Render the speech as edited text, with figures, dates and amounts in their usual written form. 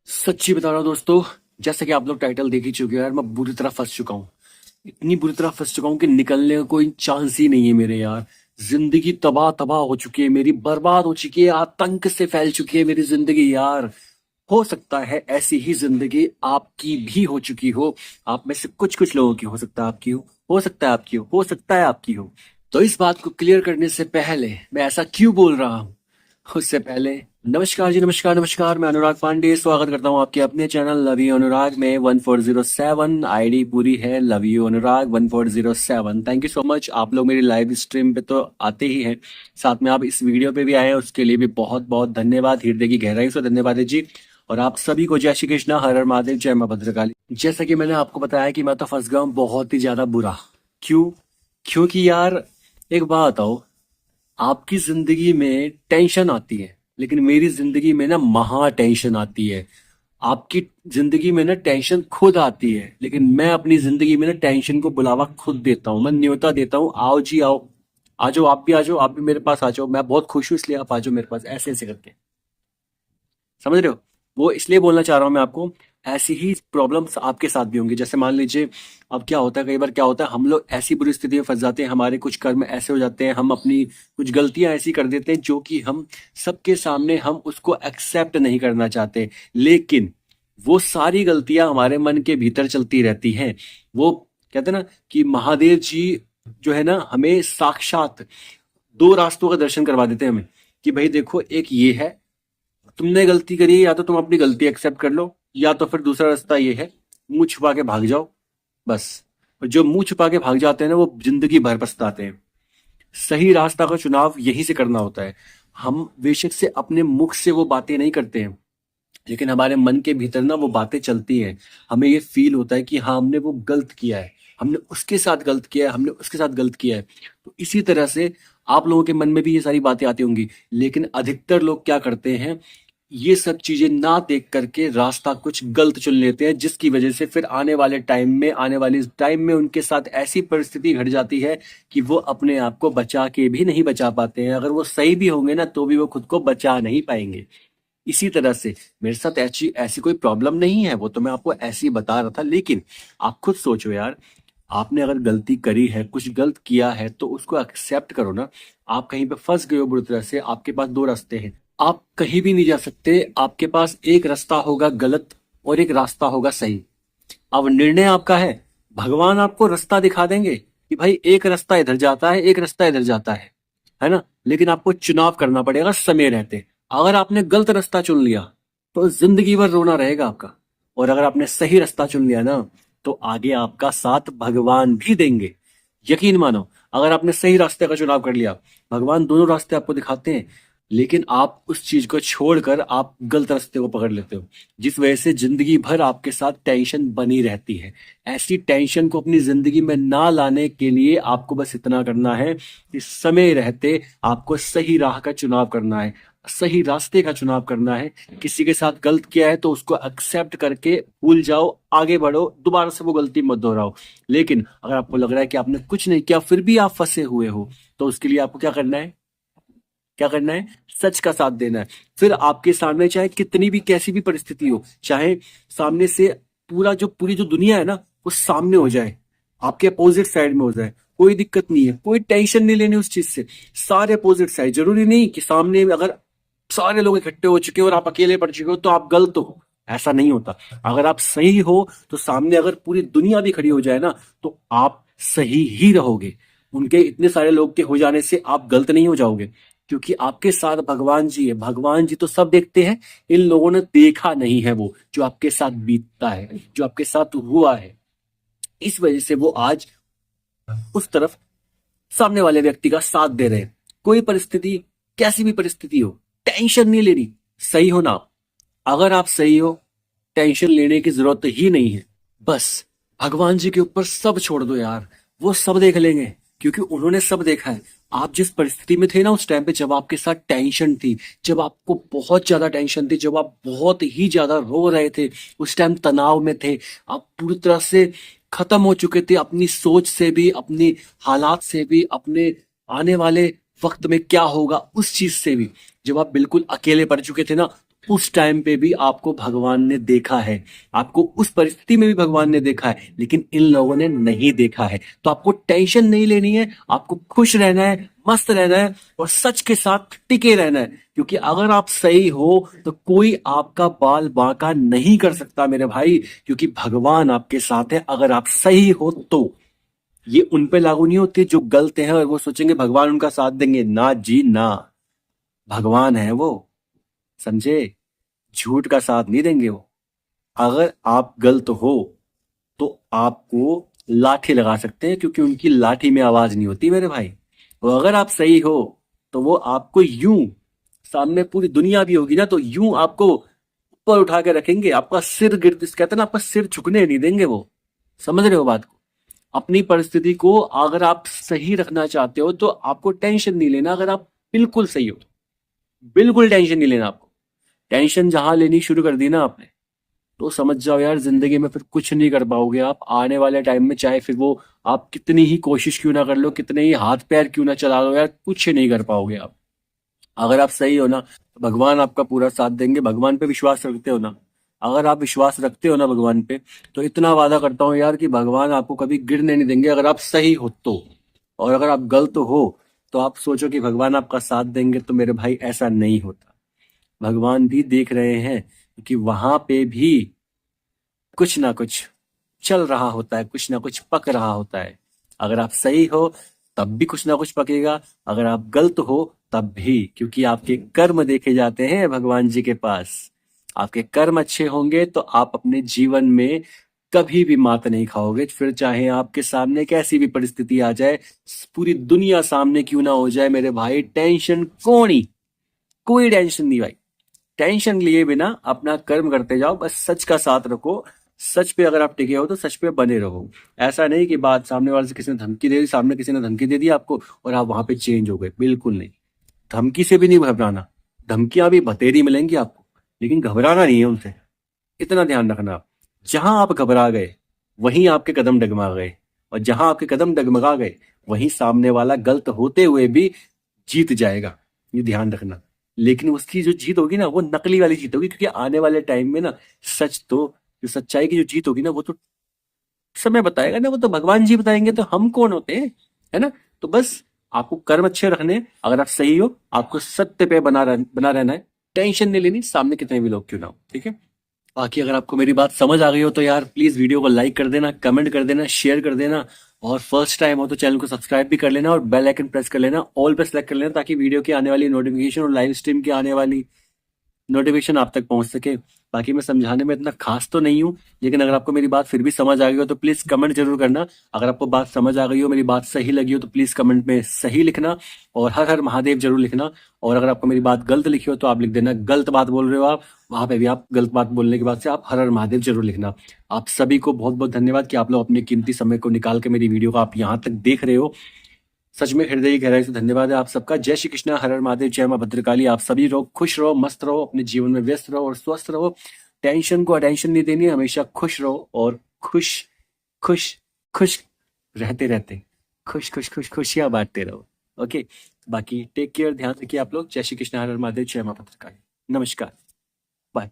सच्ची बता रहा हूँ दोस्तों। जैसा कि आप लोग टाइटल देख ही चुके हो यार, मैं बुरी तरह फंस चुका हूँ। इतनी बुरी तरह फंस चुका हूँ कि निकलने का कोई चांस ही नहीं है मेरे यार। जिंदगी तबाह तबाह हो चुकी है मेरी, बर्बाद हो चुकी है, आतंक से फैल चुकी है मेरी जिंदगी यार। हो सकता है ऐसी ही जिंदगी आपकी भी हो चुकी हो। आप में से कुछ कुछ लोगों की हो सकता है आपकी हो सकता है आपकी हो सकता है आपकी हो। तो इस बात को क्लियर करने से पहले मैं ऐसा क्यों बोल रहा हूँ, उससे पहले नमस्कार जी, नमस्कार नमस्कार। मैं अनुराग पांडे स्वागत करता हूँ आपके अपने चैनल लव यू अनुराग में। 1407 आईडी पूरी है, love you Anurag 1407। Thank you so much. आप लोग मेरी लाइव स्ट्रीम पे तो आते ही हैं, साथ में आप इस वीडियो पे भी आए हैं, उसके लिए भी बहुत बहुत धन्यवाद, हृदय की गहराई से धन्यवाद है जी। और आप सभी को जय श्री कृष्णा, हर हर महादेव, जय मां भद्रकाली। जैसा कि मैंने आपको बताया कि मैं तो फंस गया हूँ बहुत ही ज्यादा बुरा। क्यों? क्योंकि यार एक बात बताओ, आपकी जिंदगी में टेंशन आती है लेकिन मेरी जिंदगी में ना महा टेंशन आती है। आपकी जिंदगी में ना टेंशन खुद आती है लेकिन मैं अपनी जिंदगी में ना टेंशन को बुलावा खुद देता हूँ, मैं न्योता देता हूँ। आओ जी आओ, आ जाओ, आप भी आ जाओ, आप भी मेरे पास आ जाओ। मैं बहुत खुश हूँ इसलिए आप आ जाओ मेरे पास, ऐसे ऐसे करके। समझ रहे हो? वो इसलिए बोलना चाह रहा हूँ मैं आपको। ऐसी ही प्रॉब्लम्स आपके साथ भी होंगी। जैसे मान लीजिए, अब क्या होता है, कई बार क्या होता है, हम लोग ऐसी बुरी स्थिति में फंस जाते हैं, हमारे कुछ कर्म ऐसे हो जाते हैं, हम अपनी कुछ गलतियां ऐसी कर देते हैं जो कि हम सबके सामने हम उसको एक्सेप्ट नहीं करना चाहते। लेकिन वो सारी गलतियां हमारे मन के भीतर चलती रहती हैं। वो कहते हैं ना कि महादेव जी जो है ना, हमें साक्षात दो रास्तों का दर्शन करवा देते हैं हमें, कि भाई देखो, एक ये है, तुमने गलती करी है, या तो तुम अपनी गलती एक्सेप्ट कर लो, या तो फिर दूसरा रास्ता ये है, मुंह छुपा के भाग जाओ बस। और जो मुंह छुपा के भाग जाते हैं ना, वो जिंदगी भर पछताते हैं। सही रास्ता का चुनाव यहीं से करना होता है। हम बेशक से अपने मुख से वो बातें नहीं करते हैं, लेकिन हमारे मन के भीतर ना वो बातें चलती हैं। हमें ये फील होता है कि हाँ, हमने वो गलत किया है, हमने उसके साथ गलत किया है, हमने उसके साथ गलत किया है। तो इसी तरह से आप लोगों के मन में भी ये सारी बातें आती होंगी। लेकिन अधिकतर लोग क्या करते हैं, ये सब चीजें ना देख करके रास्ता कुछ गलत चुन लेते हैं, जिसकी वजह से फिर आने वाले टाइम में उनके साथ ऐसी परिस्थिति घट जाती है कि वो अपने आप को बचा के भी नहीं बचा पाते हैं। अगर वो सही भी होंगे ना, तो भी वो खुद को बचा नहीं पाएंगे। इसी तरह से मेरे साथ ऐसी ऐसी कोई प्रॉब्लम नहीं है, वो तो मैं आपको ऐसे ही बता रहा था। लेकिन आप खुद सोचो यार, आपने अगर गलती करी है, कुछ गलत किया है, तो उसको एक्सेप्ट करो ना। आप कहीं पे फंस गए हो बुरी तरह से, आपके पास दो रास्ते हैं, आप कहीं भी नहीं जा सकते। आपके पास एक रास्ता होगा गलत और एक रास्ता होगा सही। अब निर्णय आपका है। भगवान आपको रास्ता दिखा देंगे कि भाई एक रास्ता इधर जाता है, एक रास्ता इधर जाता है ना। लेकिन आपको चुनाव करना पड़ेगा समय रहते। अगर आपने गलत रास्ता चुन लिया तो जिंदगी भर रोना रहेगा आपका। और अगर आपने सही रास्ता चुन लिया ना, तो आगे आपका साथ भगवान भी देंगे। यकीन मानो, अगर आपने सही रास्ते का चुनाव कर लिया, भगवान दोनों रास्ते आपको दिखाते हैं, लेकिन आप उस चीज को छोड़कर आप गलत रास्ते को पकड़ लेते हो, जिस वजह से जिंदगी भर आपके साथ टेंशन बनी रहती है। ऐसी टेंशन को अपनी जिंदगी में ना लाने के लिए आपको बस इतना करना है कि समय रहते आपको सही राह का चुनाव करना है, सही रास्ते का चुनाव करना है। किसी के साथ गलत किया है तो उसको एक्सेप्ट करके भूल जाओ, आगे बढ़ो, दोबारा से वो गलती मत दोहराओ। लेकिन अगर आपको लग रहा है कि आपने कुछ नहीं किया फिर भी आप फंसे हुए हो, तो उसके लिए आपको क्या करना है? क्या करना है? सच का साथ देना है। फिर आपके सामने चाहे कितनी भी कैसी भी परिस्थिति हो, चाहे सामने से पूरी जो दुनिया है ना, वो सामने हो जाए, आपके अपोजिट साइड में हो जाए, कोई दिक्कत नहीं है, कोई टेंशन नहीं लेनी उस चीज से। सारे अपोजिट साइड, जरूरी नहीं कि सामने अगर सारे लोग इकट्ठे हो चुके हो और आप अकेले पड़ चुके हो तो आप गलत हो। ऐसा नहीं होता। अगर आप सही हो तो सामने अगर पूरी दुनिया भी खड़ी हो जाए ना, तो आप सही ही रहोगे। उनके इतने सारे लोग के हो जाने से आप गलत नहीं हो जाओगे, क्योंकि आपके साथ भगवान जी है। भगवान जी तो सब देखते हैं, इन लोगों ने देखा नहीं है वो जो आपके साथ बीतता है, जो आपके साथ हुआ है। इस वजह से वो आज उस तरफ सामने वाले व्यक्ति का साथ दे रहे हैं। कोई परिस्थिति, कैसी भी परिस्थिति हो, टेंशन नहीं लेनी। सही हो ना आप? अगर आप सही हो, टेंशन लेने की जरूरत ही नहीं है। बस भगवान जी के ऊपर सब छोड़ दो यार, वो सब देख लेंगे, क्योंकि उन्होंने सब देखा है। आप जिस परिस्थिति में थे ना उस टाइम पे, जब आपके साथ टेंशन थी, जब आपको बहुत ज्यादा टेंशन थी, जब आप बहुत ही ज्यादा रो रहे थे, उस टाइम तनाव में थे, आप पूरी तरह से खत्म हो चुके थे, अपनी सोच से भी, अपनी हालात से भी, अपने आने वाले वक्त में क्या होगा उस चीज से भी। जब आप बिल्कुल अकेले पड़ चुके थे ना, उस टाइम पे भी आपको भगवान ने देखा है, आपको उस परिस्थिति में भी भगवान ने देखा है, लेकिन इन लोगों ने नहीं देखा है। तो आपको टेंशन नहीं लेनी है, आपको खुश रहना है, मस्त रहना है और सच के साथ टिके रहना है। क्योंकि अगर आप सही हो तो कोई आपका बाल बांका नहीं कर सकता मेरे भाई, क्योंकि भगवान आपके साथ है। अगर आप सही हो तो ये उन पे लागू नहीं होती जो गलत है और वो सोचेंगे भगवान उनका साथ देंगे। ना जी ना, भगवान है वो, समझे? झूठ का साथ नहीं देंगे वो। अगर आप गलत हो तो आपको लाठी लगा सकते हैं, क्योंकि उनकी लाठी में आवाज नहीं होती मेरे भाई। और अगर आप सही हो तो वो आपको यूं, सामने पूरी दुनिया भी होगी ना, तो यूं आपको ऊपर उठा के रखेंगे, आपका सिर गिर, कहते हैं ना, आपका सिर झुकने नहीं देंगे वो। समझ रहे हो बात को? अपनी परिस्थिति को अगर आप सही रखना चाहते हो तो आपको टेंशन नहीं लेना। अगर आप बिल्कुल सही हो तो बिल्कुल टेंशन नहीं लेना आपको। टेंशन जहां लेनी शुरू कर दी ना आपने, तो समझ जाओ यार, जिंदगी में फिर कुछ नहीं कर पाओगे आप आने वाले टाइम में। चाहे फिर वो आप कितनी ही कोशिश क्यों ना कर लो, कितने ही हाथ पैर क्यों ना चला लो यार, कुछ नहीं कर पाओगे आप। अगर आप सही हो ना तो भगवान आपका पूरा साथ देंगे। भगवान पे विश्वास रखते हो ना, अगर आप विश्वास रखते हो ना भगवान पे, तो इतना वादा करता हूँ यार कि भगवान आपको कभी गिरने नहीं देंगे, अगर आप सही हो तो। और अगर आप गलत हो तो आप सोचो कि भगवान आपका साथ देंगे, तो मेरे भाई ऐसा नहीं होता। भगवान भी देख रहे हैं कि वहां पे भी कुछ ना कुछ चल रहा होता है, कुछ ना कुछ पक रहा होता है। अगर आप सही हो तब भी कुछ ना कुछ पकेगा, अगर आप गलत हो तब भी, क्योंकि आपके कर्म देखे जाते हैं भगवान जी के पास। आपके कर्म अच्छे होंगे तो आप अपने जीवन में कभी भी मात नहीं खाओगे। फिर चाहे आपके सामने कैसी भी परिस्थिति आ जाए, पूरी दुनिया सामने क्यों ना हो जाए मेरे भाई, टेंशन कोई, कोई टेंशन नहीं भाई। टेंशन लिए बिना अपना कर्म करते जाओ, बस सच का साथ रखो। सच पे अगर आप टिके हो तो सच पे बने रहो। ऐसा नहीं कि बात सामने वाले से किसी ने धमकी दे दी, सामने किसी ने धमकी दे दी आपको और आप वहां पे चेंज हो गए, बिल्कुल नहीं। धमकी से भी नहीं घबराना, धमकियां भी बतेरी मिलेंगी आपको, लेकिन घबराना नहीं है उनसे। इतना ध्यान रखना आप। जहां आप घबरा गए वहीं आपके कदम डगमगा गए, और जहां आपके कदम डगमगा गए वहीं सामने वाला गलत होते हुए भी जीत जाएगा, ये ध्यान रखना। लेकिन उसकी जो जीत होगी ना वो नकली वाली जीत होगी, क्योंकि आने वाले टाइम में ना सच तो, जो सच्चाई की जो जीत होगी ना वो तो समय बताएगा ना, वो तो भगवान जी बताएंगे, तो हम कौन होते हैं, है ना? तो बस आपको कर्म अच्छे रखने हैं। अगर आप सही हो, आपको सत्य पे बना रहना है, टेंशन नहीं लेनी, सामने कितने भी लोग क्यों ना हो, ठीक है? बाकी अगर आपको मेरी बात समझ आ गई हो तो यार प्लीज वीडियो को लाइक कर देना, कमेंट कर देना, शेयर कर देना, और फर्स्ट टाइम हो तो चैनल को सब्सक्राइब भी कर लेना और बेल आइकन प्रेस कर लेना, ऑल पे सेलेक्ट कर लेना, ताकि वीडियो की आने वाली नोटिफिकेशन और लाइव स्ट्रीम की आने वाली नोटिफिकेशन आप तक पहुंच सके। बाकी मैं समझाने में इतना खास तो नहीं हूँ, लेकिन अगर आपको मेरी बात फिर भी समझ आ गई हो तो प्लीज कमेंट जरूर करना। अगर आपको बात समझ आ गई हो, मेरी बात सही लगी हो, तो प्लीज कमेंट में सही लिखना और हर हर महादेव जरूर लिखना। और अगर आपको मेरी बात गलत लिखी हो तो आप लिख देना गलत बात बोल रहे हो आप, वहां पे भी आप गलत बात बोलने के बाद से आप हर हर महादेव जरूर लिखना। आप सभी को बहुत बहुत धन्यवाद कि आप लोग अपने कीमती समय को निकाल के मेरी वीडियो को आप यहाँ तक देख रहे हो। सच में हृदय की गहराई से धन्यवाद है आप सबका। जय श्री कृष्णा, हर हर महादेव, जय मां भद्रकाली। आप सभी लोग खुश रहो, मस्त रहो, अपने जीवन में व्यस्त रहो और स्वस्थ रहो। टेंशन को अटेंशन नहीं देनी है, हमेशा खुश रहो और खुश खुश खुश रहते रहते खुश खुश खुश खुशियां बांटते रहो। ओके, बाकी टेक केयर, ध्यान रखिए आप लोग। जय श्री कृष्णा, हर हर महादेव, जय मां भद्रकाली। नमस्कार, बाय।